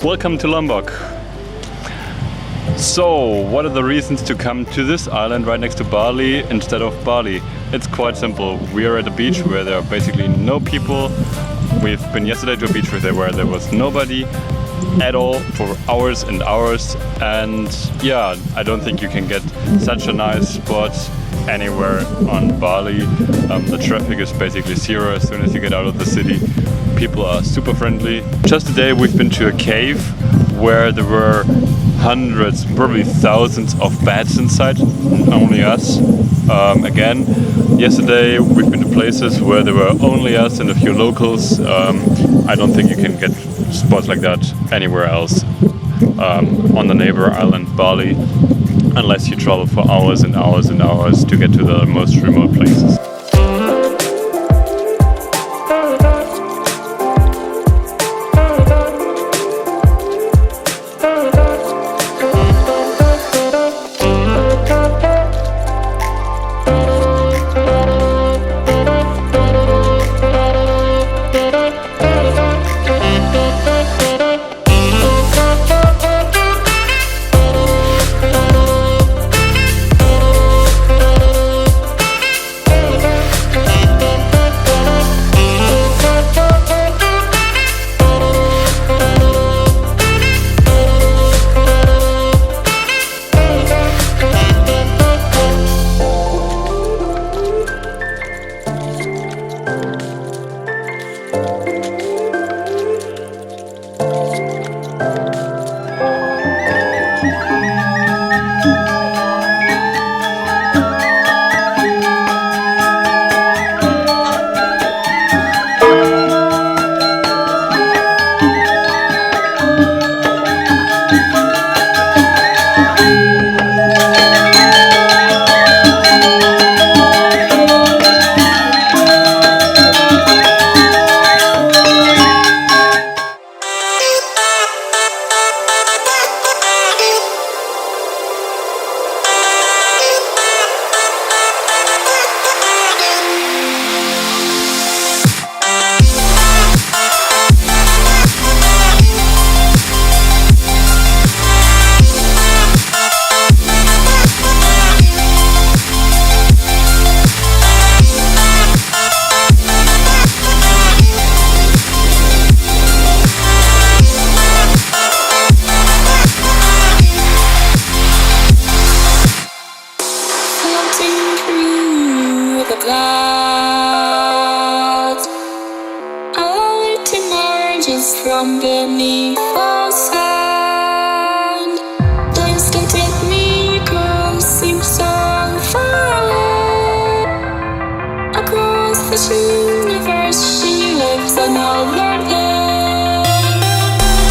Welcome to Lombok. So, what are the reasons to come to this island right next to Bali instead of Bali? It's quite simple. We are at a beach where there are basically no people. We've been yesterday to a beach where there was nobody at all for hours and hours, and yeah, I don't think you can get such a nice spot anywhere on Bali. The traffic is basically zero as soon as you get out of the city. People are super friendly. Just today we've been to a cave where there were hundreds, probably thousands of bats inside, only us. Again, yesterday we've been to places where there were only us and a few locals. I don't think you can get spots like that anywhere else on the neighbor island Bali, unless you travel for hours and hours and hours to get to the most remote places. From beneath the sand, please don't take me, come seem so far away. Across this universe, she lives another day.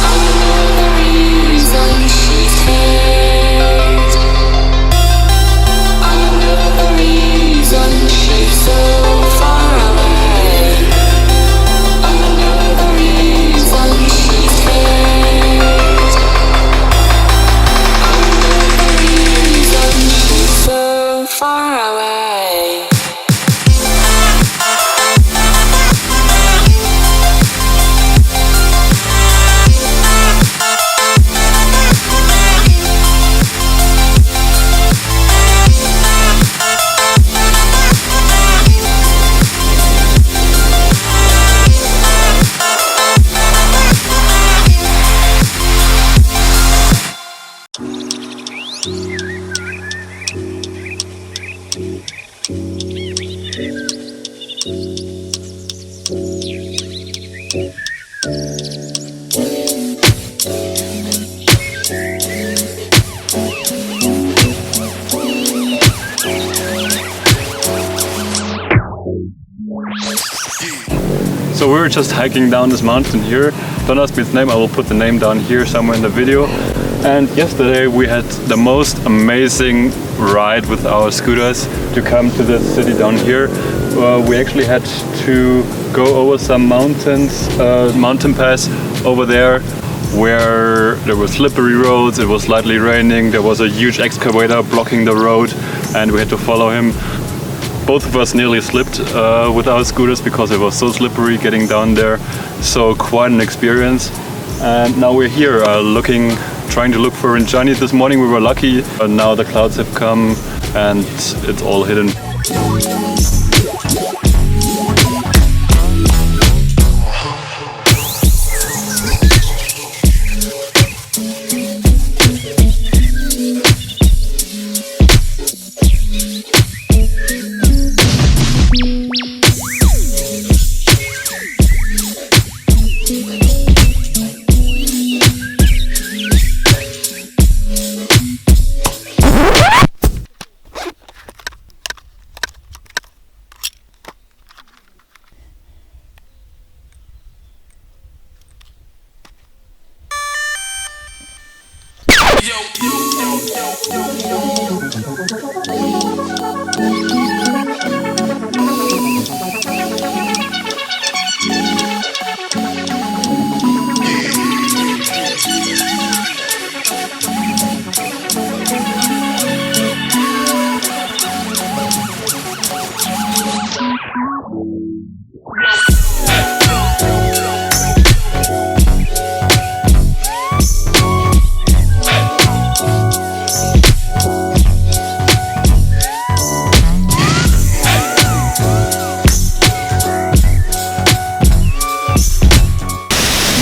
I know the reason she stays. I know the reason she's so far away. I know the reason she stays. I know the reason she's so far away. we're just hiking down this mountain here. Don't ask me its name, I will put the name down here somewhere in the video. And yesterday we had the most amazing ride with our scooters to come to the city down here. We actually had to go over some mountains, mountain pass over there, where there were slippery roads, it was slightly raining, there was a huge excavator blocking the road and we had to follow him. Both of us nearly slipped with our scooters because it was so slippery getting down there. So quite an experience. And now we're here trying to look for Rinjani. This morning we were lucky, but now the clouds have come and it's all hidden.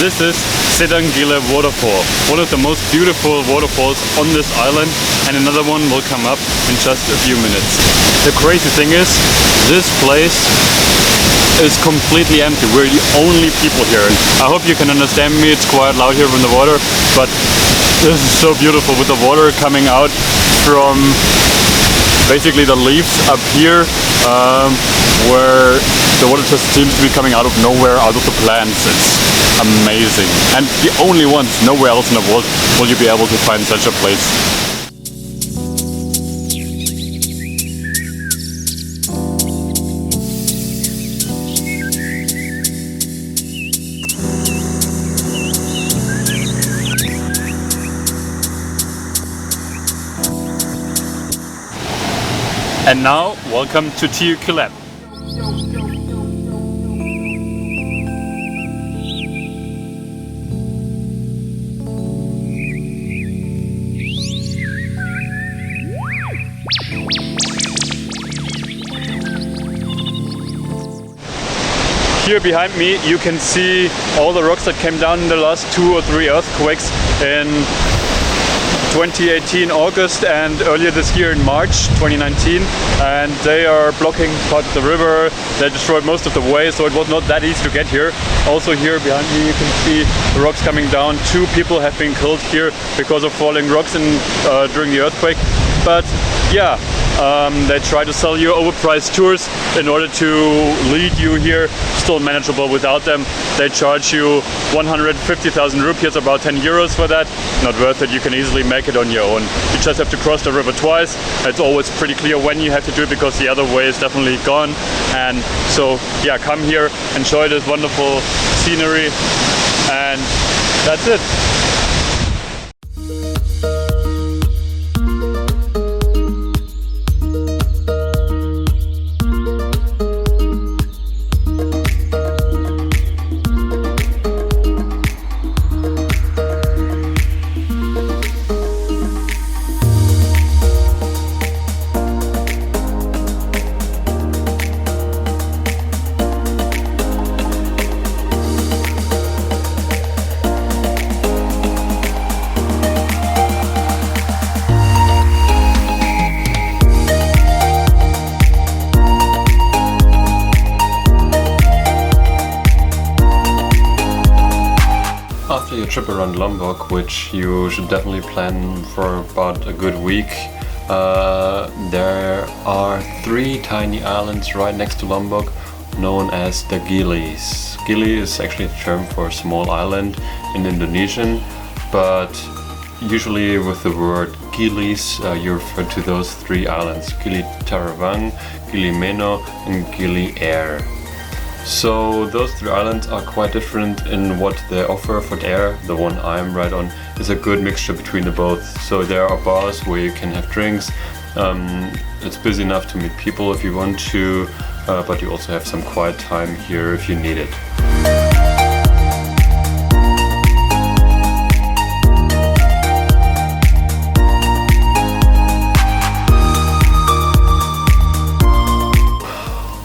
This is Sedangile waterfall, one of the most beautiful waterfalls on this island, and another one will come up in just a few minutes. The crazy thing is, this place is completely empty. We're the only people here. I hope you can understand me, it's quite loud here from the water, but this is so beautiful with the water coming out from basically the leaves up here, where the water just seems to be coming out of nowhere, out of the plants. It's amazing. And the only ones, nowhere else in the world will you be able to find such a place. And now, welcome to TUQLab. Here behind me you can see all the rocks that came down in the last 2 or 3 earthquakes in 2018 August and earlier this year in March 2019, and they are blocking part of the river. They destroyed most of the way, so it was not that easy to get here. Also here behind me you can see the rocks coming down. 2 people have been killed here because of falling rocks during the earthquake. But yeah, they try to sell you overpriced tours in order to lead you here. Still manageable without them. They charge you 150,000 rupees, about 10 euros for that. Not worth it, you can easily make it on your own. You just have to cross the river twice. It's always pretty clear when you have to do it because the other way is definitely gone. And so yeah, come here, enjoy this wonderful scenery, and that's it. After your trip around Lombok, which you should definitely plan for about a good week, there are 3 tiny islands right next to Lombok. known as the Gilis. Gili is actually a term for a small island in Indonesian, but usually with the word Gilis you refer to those 3 islands: Gili Tarawang, Gili Meno and Gili Air. So those 3 islands are quite different in what they offer. For Air, the one I'm right on, is a good mixture between the both. So there are bars where you can have drinks. It's busy enough to meet people if you want to, but you also have some quiet time here if you need it.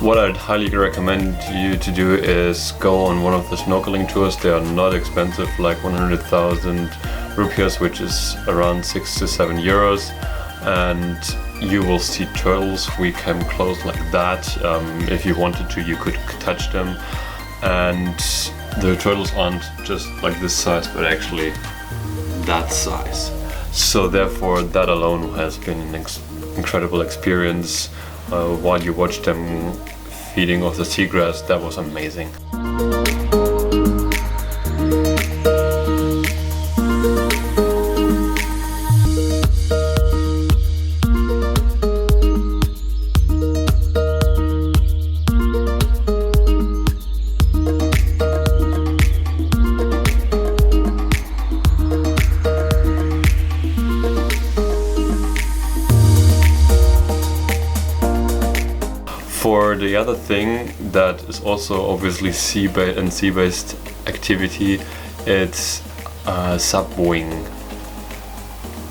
What I'd highly recommend you to do is go on one of the snorkeling tours. They are not expensive, like 100,000 rupiahs, which is around 6 to 7 euros. And you will see turtles. We came close like that. If you wanted to, you could touch them. And the turtles aren't just like this size, but actually that size. So therefore, that alone has been an incredible experience. While you watch them feeding off the seagrass, that was amazing. For the other thing that is also obviously sea-based activity, it's sub-wing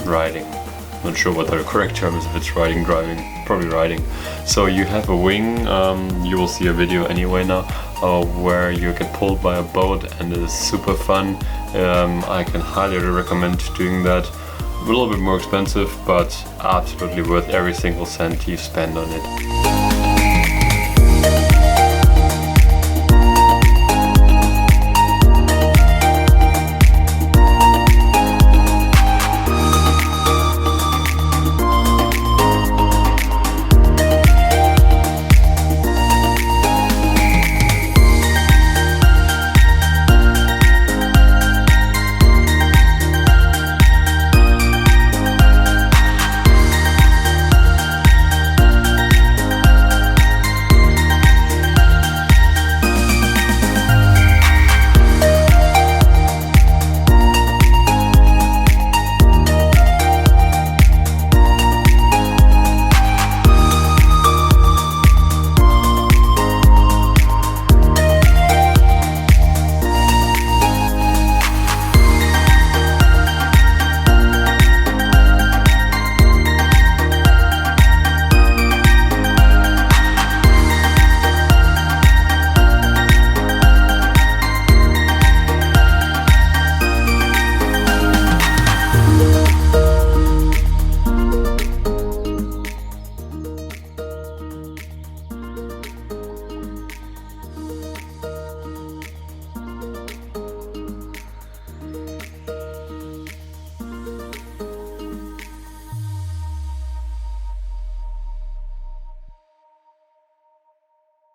riding. Not sure what the correct term is, if it's riding, driving, probably riding. So you have a wing, you will see a video anyway now, where you get pulled by a boat, and it is super fun. I can highly recommend doing that. A little bit more expensive, but absolutely worth every single cent you spend on it.